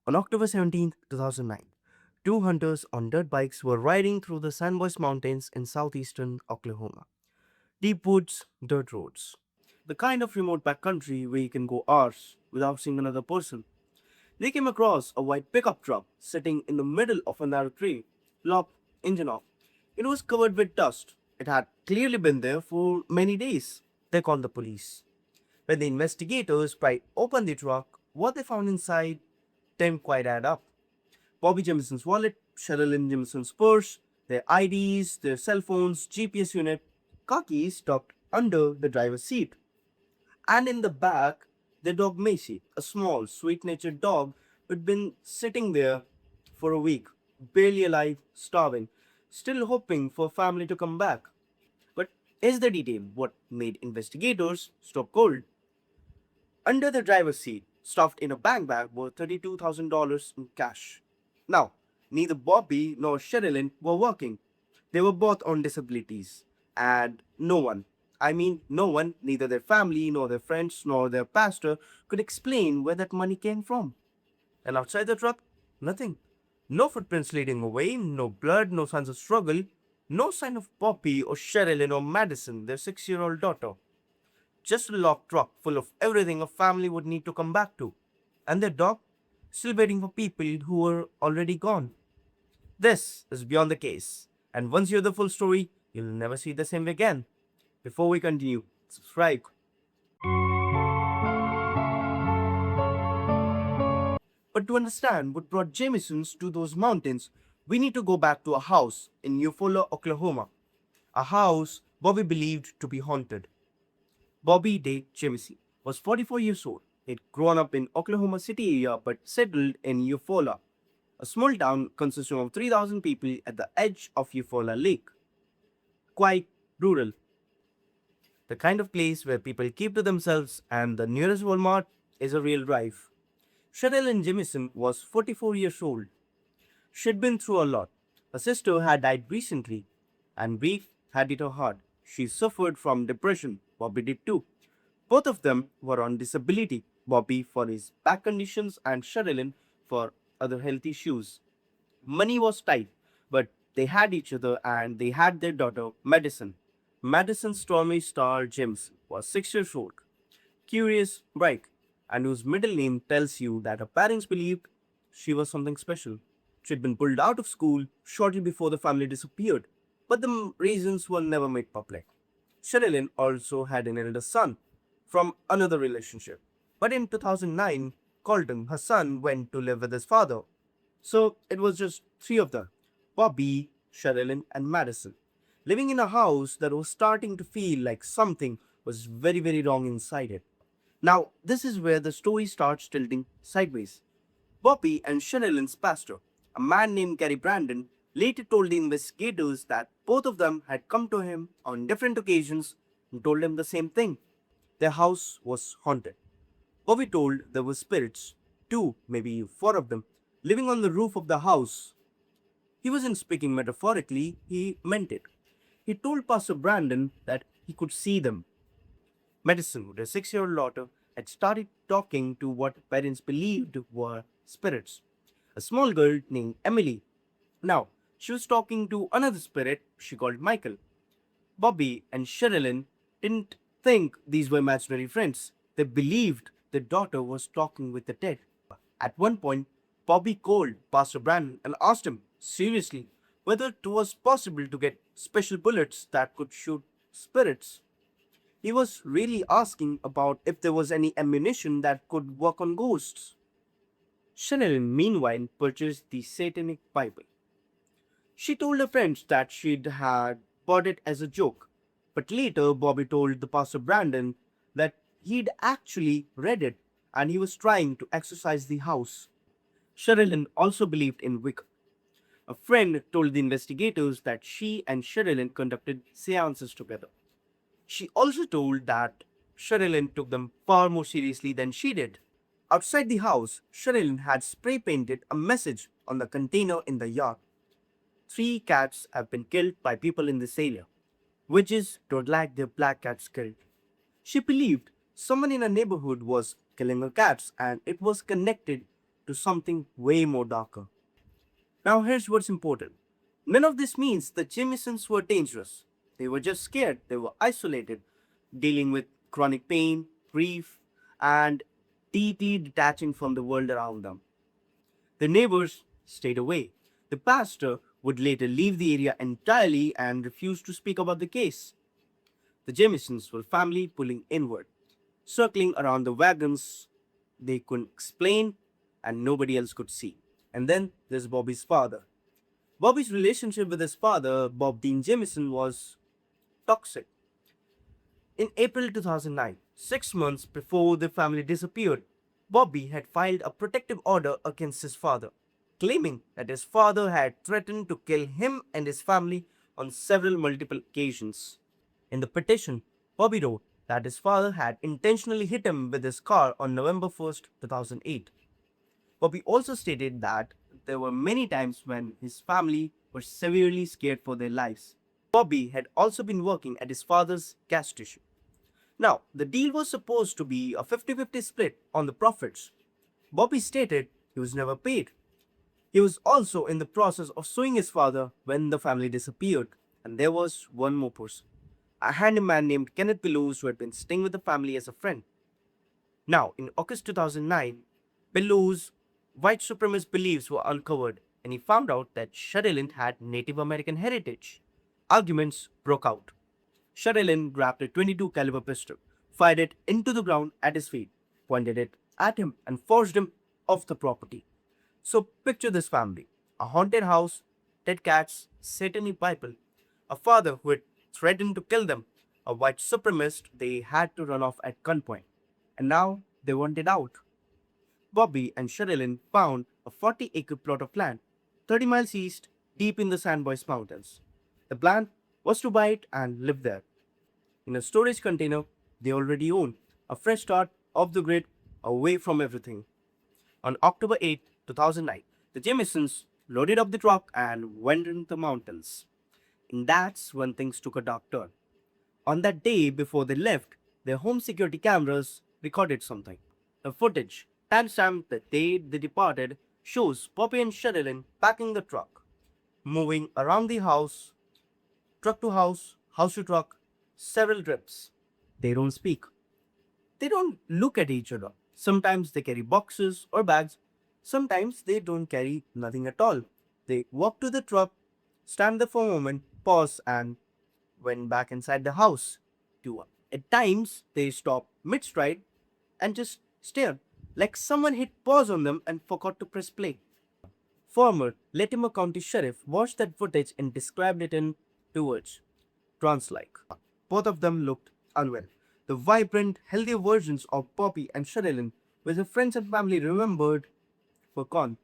On October 17, 2009, two hunters on dirt bikes were riding through the Sans Bois Mountains in southeastern Oklahoma. Deep woods, dirt roads. The kind of remote backcountry where you can go hours without seeing another person. They came across a white pickup truck sitting in the middle of a narrow tree, locked, engine off. It was covered with dust. It had clearly been there for many days. They called the police. When the investigators pried open the truck, what they found inside didn't quite add up. Bobby Jamison's wallet, Sherilyn Jamison's purse, their IDs, their cell phones, GPS unit, car keys tucked under the driver's seat. And in the back, their dog Macy, a small, sweet natured dog who'd been sitting there for a week, barely alive, starving, still hoping for family to come back. But here's the detail what made investigators stop cold. Under the driver's seat, stuffed in a bank bag, were $32,000 in cash. Now, neither Bobby nor Sherilyn were working. They were both on disabilities. And no one, neither their family, nor their friends, nor their pastor, could explain where that money came from. And outside the truck, nothing. No footprints leading away, no blood, no signs of struggle, no sign of Bobby or Sherilyn or Madyson, their 6-year-old daughter. Just a locked truck full of everything a family would need to come back to. And their dog still waiting for people who were already gone. This is Beyond the Case. And once you hear the full story, you'll never see the same again. Before we continue, subscribe. But to understand what brought Jamisons to those mountains, we need to go back to a house in Eufaula, Oklahoma. A house Bobby believed to be haunted. Bobby Day Jamison was 44 years old. He'd grown up in Oklahoma City area but settled in Eufaula, a small town consisting of 3,000 people at the edge of Eufaula Lake. Quite rural, the kind of place where people keep to themselves and the nearest Walmart is a real drive. Sherilyn Jamison was 44 years old. She'd been through a lot. Her sister had died recently, and grief had hit her hard. She suffered from depression. Bobby did too. Both of them were on disability. Bobby for his back conditions and Sherilyn for other health issues. Money was tight, but they had each other and they had their daughter, Madyson. Madyson Stormy Star James was 6 years old, curious, bright, and whose middle name tells you that her parents believed she was something special. She'd been pulled out of school shortly before the family disappeared, but the reasons were never made public. Sherilyn also had an elder son from another relationship. But in 2009, Colton, her son, went to live with his father. So it was just three of them, Bobby, Sherilyn, and Madyson, living in a house that was starting to feel like something was very, very wrong inside it. Now, this is where the story starts tilting sideways. Bobby and Sherilyn's pastor, a man named Gary Brandon, later told the investigators that both of them had come to him on different occasions and told him the same thing. Their house was haunted. Bobby told there were spirits, two, maybe four of them, living on the roof of the house. He wasn't speaking metaphorically, he meant it. He told Pastor Brandon that he could see them. Madyson, with her 6-year-old daughter, had started talking to what parents believed were spirits. A small girl named Emily. Now, she was talking to another spirit she called Michael. Bobby and Sherilyn didn't think these were imaginary friends. They believed their daughter was talking with the dead. At one point, Bobby called Pastor Brandon and asked him, seriously, whether it was possible to get special bullets that could shoot spirits. He was really asking about if there was any ammunition that could work on ghosts. Sherilyn, meanwhile, purchased the Satanic Bible. She told her friends that she'd had bought it as a joke, but later Bobby told the pastor Brandon that he'd actually read it and he was trying to exorcise the house. Sherilyn also believed in Wicca. A friend told the investigators that she and Sherilyn conducted seances together. She also told that Sherilyn took them far more seriously than she did. Outside the house, Sherilyn had spray painted a message on the container in the yard. 3 cats have been killed by people in this area. Witches don't like their black cats killed. She believed someone in her neighborhood was killing her cats and it was connected to something way more darker. Now, here's what's important. None of this means the Jamisons were dangerous. They were just scared, they were isolated, dealing with chronic pain, grief, and deeply detaching from the world around them. The neighbors stayed away. The pastor would later leave the area entirely and refuse to speak about the case. The Jamisons were family pulling inward, circling around the wagons they couldn't explain and nobody else could see. And then there's Bobby's father. Bobby's relationship with his father, Bob Dean Jamison, was toxic. In April 2009, 6 months before the family disappeared, Bobby had filed a protective order against his father, claiming that his father had threatened to kill him and his family on several multiple occasions. In the petition, Bobby wrote that his father had intentionally hit him with his car on November 1st, 2008. Bobby also stated that there were many times when his family were severely scared for their lives. Bobby had also been working at his father's gas station. Now, the deal was supposed to be a 50-50 split on the profits. Bobby stated he was never paid. He was also in the process of suing his father when the family disappeared. And there was one more person, a handyman named Kenneth Bellows, who had been staying with the family as a friend. Now, in August 2009, Bellows' white supremacist beliefs were uncovered and he found out that Sherilynn had Native American heritage. Arguments broke out. Sherilynn grabbed a 22 caliber pistol, fired it into the ground at his feet, pointed it at him and forced him off the property. So picture this family: a haunted house, dead cats, satanic Bible, a father who had threatened to kill them, a white supremacist they had to run off at gunpoint. And now they wanted out. Bobby and Sherilyn found a 40-acre plot of land, 30 miles east, deep in the Sans Bois Mountains. The plan was to buy it and live there, in a storage container they already owned, a fresh start off the grid, away from everything. On October 8, 2009, the Jamisons loaded up the truck and went into the mountains. And that's when things took a dark turn. On that day before they left, their home security cameras recorded something. The footage, timestamped the day they departed, shows Bobby and Sherilyn packing the truck, moving around the house, truck to house to truck, several trips. They don't speak. They don't look at each other. Sometimes they carry boxes or bags. Sometimes they don't carry nothing at all. They walk to the truck, stand there for a moment, pause, and went back inside the house. At times, they stop mid-stride and just stare, like someone hit pause on them and forgot to press play. Former Latimer County Sheriff watched that footage and described it in two words: trance-like. Both of them looked unwell. The vibrant, healthier versions of Bobby and Sherilyn, which their friends and family remembered, were gone.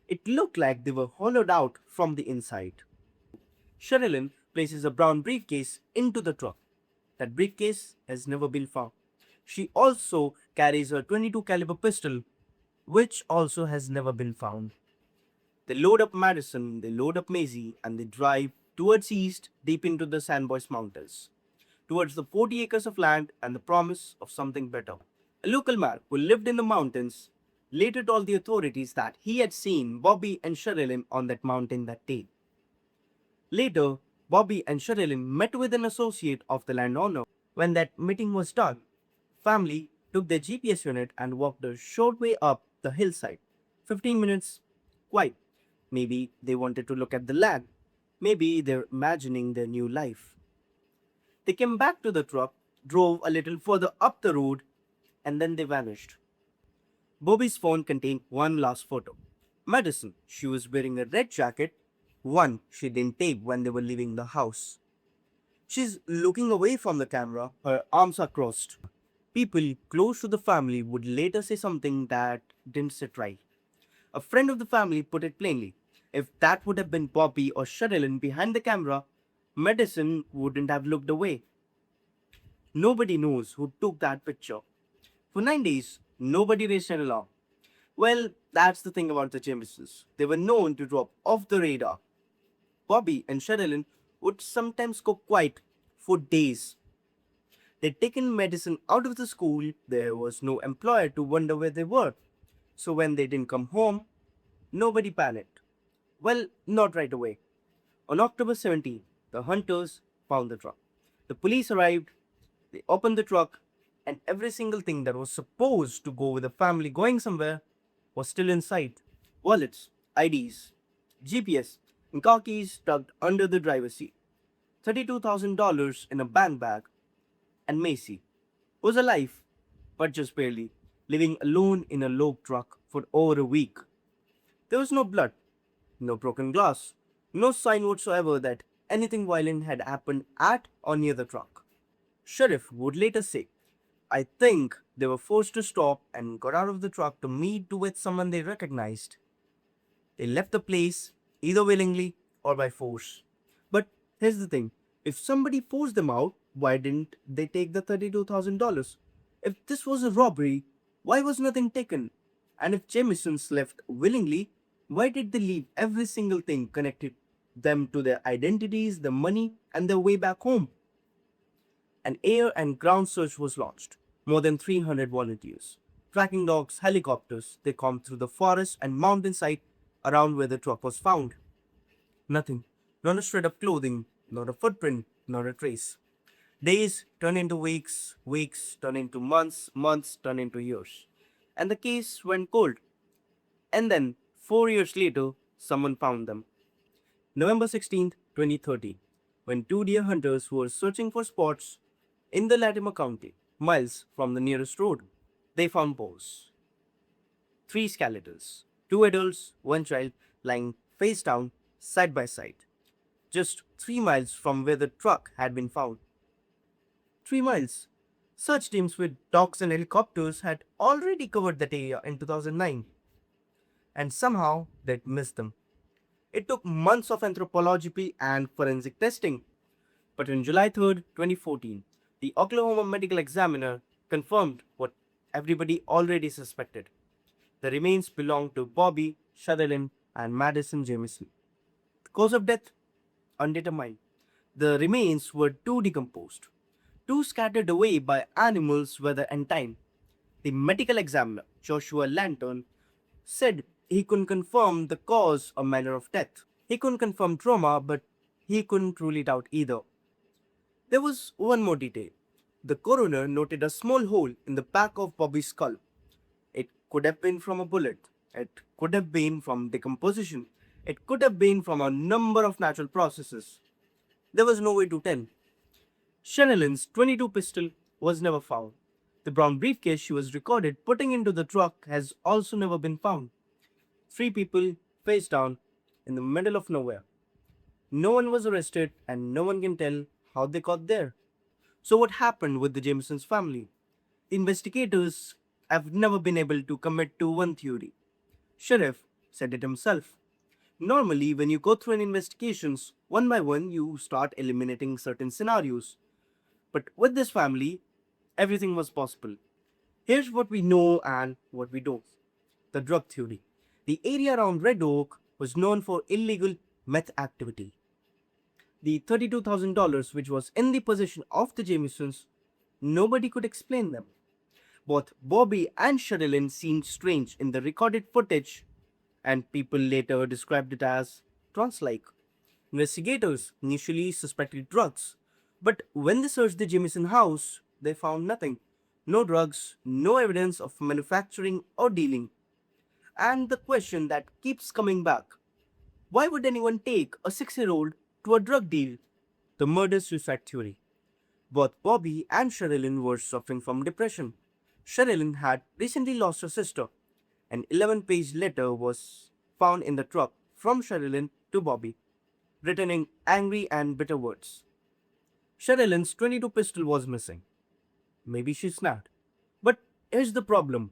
It looked like they were hollowed out from the inside. Sherilyn places a brown briefcase into the truck. That briefcase has never been found. She also carries a 22 caliber pistol, which also has never been found. They load up Madyson, they load up Maisie, and they drive towards east, deep into the Sans Bois Mountains, towards the 40 acres of land and the promise of something better. A local man who lived in the mountains later told the authorities that he had seen Bobby and Sherilyn on that mountain that day. Later, Bobby and Sherilyn met with an associate of the landowner. When that meeting was done, family took their GPS unit and walked a short way up the hillside. 15 minutes, quiet. Maybe they wanted to look at the land. Maybe they're imagining their new life. They came back to the truck, drove a little further up the road, and then they vanished. Bobby's phone contained one last photo. Madyson, she was wearing a red jacket, one she didn't take when they were leaving the house. She's looking away from the camera, her arms are crossed. People close to the family would later say something that didn't sit right. A friend of the family put it plainly: if that would have been Bobby or Sherilyn behind the camera, Madyson wouldn't have looked away. Nobody knows who took that picture. For 9 days, nobody raised an alarm. Well, that's the thing about the Jamisons. They were known to drop off the radar. Bobby and Sherilyn would sometimes go quiet for days. They'd taken Madyson out of the school, there was no employer to wonder where they were. So when they didn't come home, nobody panicked. Well, not right away. On October 17th, the hunters found the truck. The police arrived, they opened the truck, and every single thing that was supposed to go with a family going somewhere was still inside. Wallets, IDs, GPS, and car keys tucked under the driver's seat. $32,000 in a bank bag, and Macy was alive, but just barely, living alone in a log truck for over a week. There was no blood, no broken glass, no sign whatsoever that anything violent had happened at or near the truck. Sheriff would later say, I think they were forced to stop and got out of the truck to meet with someone they recognized. They left the place either willingly or by force. But here's the thing, if somebody forced them out, why didn't they take the $32,000? If this was a robbery, why was nothing taken? And if Jamisons left willingly, why did they leave every single thing connected them to their identities, the money, and their way back home? An air and ground search was launched. More than 300 volunteers, tracking dogs, helicopters, they combed through the forest and mountainside around where the truck was found. Nothing. Not a shred of clothing, not a footprint, not a trace. Days turned into weeks, weeks turned into months, months turned into years. And the case went cold. And then, 4 years later, someone found them. November 16th, 2013, when two deer hunters were searching for spots in the Latimer County, miles from the nearest road, they found bones. Three skeletals, two adults, one child, lying face down, side by side, just 3 miles from where the truck had been found. 3 miles. Search teams with dogs and helicopters had already covered that area in 2009, and somehow they'd missed them. It took months of anthropology and forensic testing, but on July 3rd, 2014, the Oklahoma medical examiner confirmed what everybody already suspected. The remains belonged to Bobby, Sherilynn, and Madyson Jamison. The cause of death? Undetermined. The remains were too decomposed, too scattered away by animals, weather, and time. The medical examiner, Joshua Lantern, said he couldn't confirm the cause or manner of death. He couldn't confirm trauma, but he couldn't rule it out either. There was one more detail. The coroner noted a small hole in the back of Bobby's skull. It could have been from a bullet. It could have been from decomposition. It could have been from a number of natural processes. There was no way to tell. Sherilynn's .22 pistol was never found. The brown briefcase she was recorded putting into the truck has also never been found. Three people, face down, in the middle of nowhere. No one was arrested and no one can tell how they got there. So what happened with the Jamison's family? Investigators have never been able to commit to one theory. Sheriff said it himself. Normally, when you go through an investigations, one by one, you start eliminating certain scenarios. But with this family, everything was possible. Here's what we know and what we don't. The drug theory. The area around Red Oak was known for illegal meth activity. The $32,000 which was in the possession of the Jamisons, nobody could explain them. Both Bobby and Sherilynn seemed strange in the recorded footage, and people later described it as trance-like. Investigators initially suspected drugs, but when they searched the Jamison house, they found nothing. No drugs, no evidence of manufacturing or dealing. And the question that keeps coming back, why would anyone take a 6-year-old to a drug deal? The murder-suicide theory. Both Bobby and Sherilynn were suffering from depression. Sherilynn had recently lost her sister. An 11-page letter was found in the truck from Sherilynn to Bobby, written in angry and bitter words. Sherilynn's .22 pistol was missing. Maybe she snapped. But here's the problem.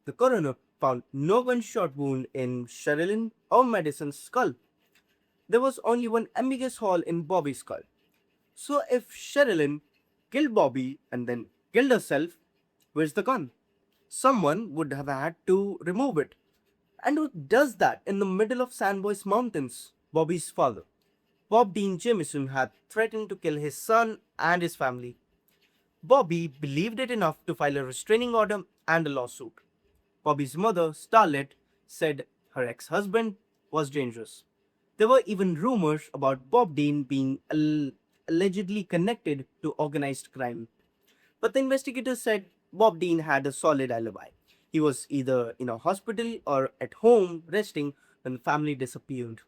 The coroner found no gunshot wound in Sherilynn or Madyson's skull. There was only one ambiguous hole in Bobby's skull. So if Sherilynn killed Bobby and then killed herself, where's the gun? Someone would have had to remove it. And who does that in the middle of Sans Bois Mountains? Bobby's father, Bob Dean Jamison, had threatened to kill his son and his family. Bobby believed it enough to file a restraining order and a lawsuit. Bobby's mother, Starlet, said her ex-husband was dangerous. There were even rumors about Bob Dean being allegedly connected to organized crime. But the investigators said Bob Dean had a solid alibi. He was either in a hospital or at home resting when the family disappeared.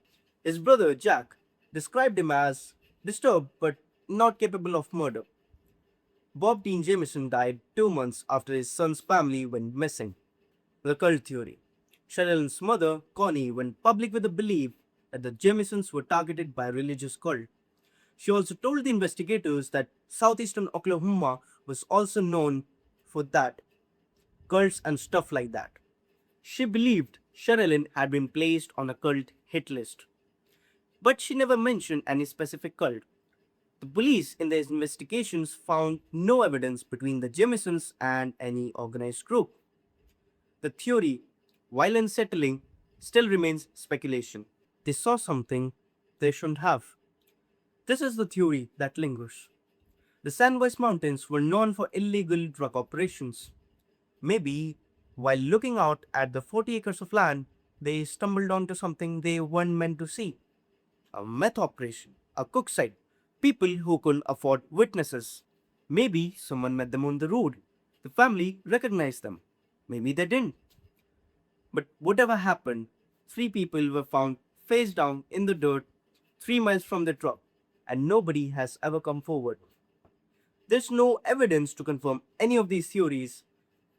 His brother, Jack, described him as disturbed but not capable of murder. Bob Dean Jamison died 2 months after his son's family went missing. The cult theory. Sherilyn's mother, Connie, went public with the belief that the Jamisons were targeted by a religious cult. She also told the investigators that southeastern Oklahoma was also known for that, cults and stuff like that. She believed Sherilyn had been placed on a cult hit list, but she never mentioned any specific cult. The police in their investigations found no evidence between the Jamisons and any organized group. The theory, while unsettling, still remains speculation. They saw something they shouldn't have. This is the theory that lingers. The Sans Bois Mountains were known for illegal drug operations. Maybe, while looking out at the 40 acres of land, they stumbled onto something they weren't meant to see. A meth operation, a cook site, people who couldn't afford witnesses. Maybe someone met them on the road. The family recognized them. Maybe they didn't. But whatever happened, three people were found face down in the dirt 3 miles from the truck, and nobody has ever come forward. There's no evidence to confirm any of these theories,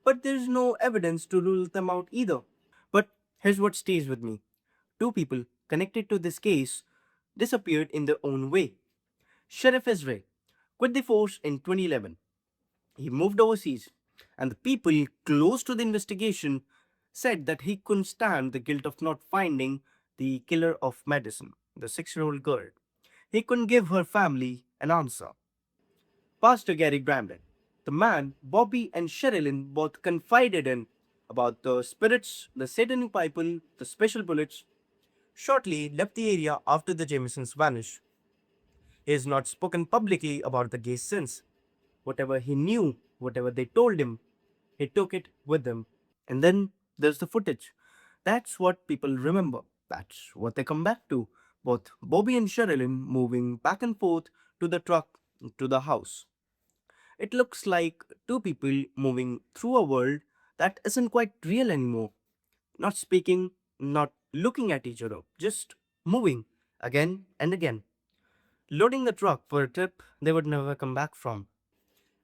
but there's no evidence to rule them out either. But here's what stays with me. Two people connected to this case disappeared in their own way. Sheriff Ezra quit the force in 2011. He moved overseas, and the people close to the investigation said that he couldn't stand the guilt of not finding the killer of Madyson, the 6-year-old girl. He couldn't give her family an answer. Pastor Gary Brandon, the man Bobby and Sherilynn both confided in about the spirits, the satanic Bible, the special bullets, shortly left the area after the Jamisons vanished. He has not spoken publicly about the case since. Whatever he knew, whatever they told him, he took it with him. And then there's the footage. That's what people remember. That's what they come back to. Both Bobby and Sherilyn moving back and forth to the truck, to the house. It looks like two people moving through a world that isn't quite real anymore. Not speaking, not looking at each other, just moving again and again. Loading the truck for a trip they would never come back from.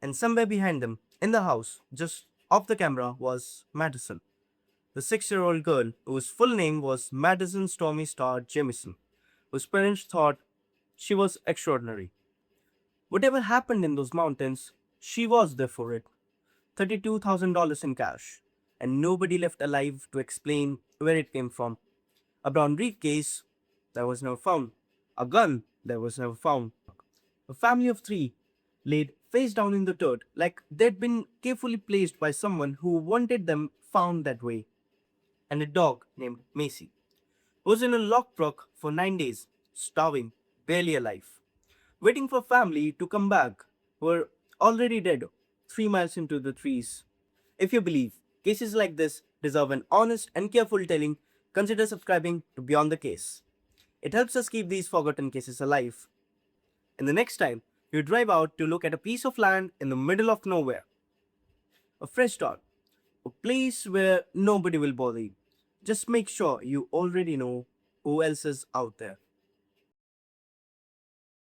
And somewhere behind them, in the house, just off the camera, was Madyson, the 6-year-old girl whose full name was Madyson Stormy Star Jamison, whose parents thought she was extraordinary. Whatever happened in those mountains, she was there for it. $32,000 in cash, and nobody left alive to explain where it came from. A brown briefcase that was never found. A gun that was never found. A family of three laid face down in the dirt like they'd been carefully placed by someone who wanted them found that way. And a dog named Macy, who was in a locked truck for 9 days, starving, barely alive, waiting for family to come back, who were already dead 3 miles into the trees. If you believe cases like this deserve an honest and careful telling, consider subscribing to Beyond the Case. It helps us keep these forgotten cases alive. And the next time you drive out to look at a piece of land in the middle of nowhere, a fresh start, a place where nobody will bother you, just make sure you already know who else is out there.